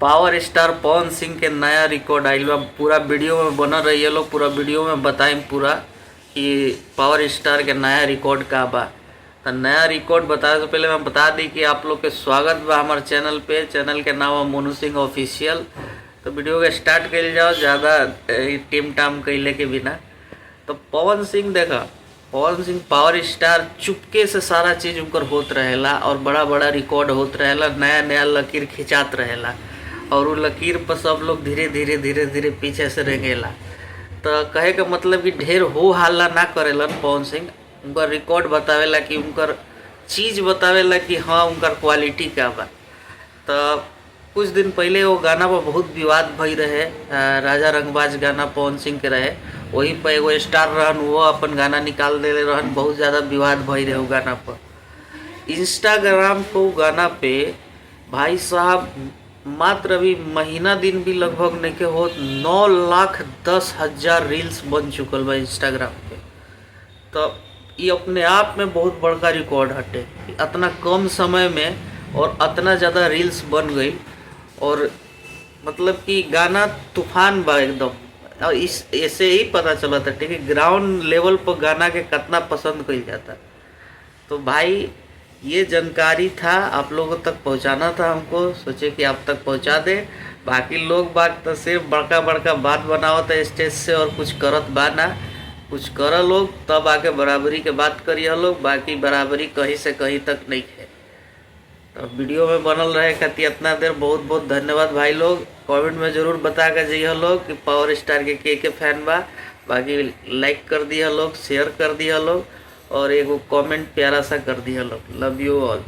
Power star Pawan Singh के नया record आइल बा। पूरा वीडियो में बनल रही लोग, पूरा वीडियो में बताएं पूरा कि पावर स्टार के नया रिकॉर्ड का बा। तो नया रिकॉर्ड बताने से पहले मैं बता दी कि आप लोग के स्वागत बा हमारे चैनल पे। चैनल के नाम है मोनू सिंह ऑफिशियल। तो वीडियो के स्टार्ट कर जाओ ज़्यादा टीम टाम कैले के बिना। तो पवन सिंह देखा, पवन सिंह पावर स्टार चुपके से सारा चीज़ उनकर होत रहेला और बड़ा बड़ा रिकॉर्ड होत रहेला, नया नया लकीर खिंचात रहेला और वो लकीर पर सब लोग धीरे धीरे पीछे से रेंगेला। तो कहे का मतलब कि ढेर हो हल्ला ना करेलन पवन सिंह। उनका रिकॉर्ड बतावेला कि उनकर चीज़ बतावेला कि हाँ उनकर क्वालिटी क्या बा। तो कुछ दिन पहले वो गाना पर बहुत विवाद भई रहे, राजा रंगबाज गाना पवन सिंह के रहे। वही पर एगो स्टार रहन वो अपन गाना निकाल दे रहन, बहुत ज़्यादा विवाद भई रहे वो गाना पर। इंस्टाग्राम को गाना पे भाई साहब मात्र अभी महीना दिन भी लगभग नहीं के हो 9,10,000 रील्स बन चुकल बा इंस्टाग्राम पे। तो ये अपने आप में बहुत बड़का रिकॉर्ड हटे, इतना कम समय में और इतना ज़्यादा रील्स बन गई। और मतलब कि गाना तूफान बा एकदम। और इस ऐसे ही पता चला था ठीक है ग्राउंड लेवल पर गाना के कितना पसंद कइल जाता। तो भाई ये जानकारी था आप लोगों तक पहुंचाना था, हमको सोचे कि आप तक पहुंचा दे। बाकी लोग बात तो सिर्फ बड़का बड़का बात बनावत है स्टेज से और कुछ करत बा ना, कुछ कर लोग तब आके बराबरी के बात करिए लोग। बाकी बराबरी कहीं से कहीं तक नहीं है। तो वीडियो में बनल रहे खातिर इतना देर बहुत बहुत धन्यवाद भाई लोग। कमेंट में ज़रूर बता कर जाइए लोग कि पावर स्टार के फैन बा। बाकी लाइक कर दिया लोग, शेयर कर दिया लोग और एगो कमेंट प्यारा सा कर दिया लोग। Love you all.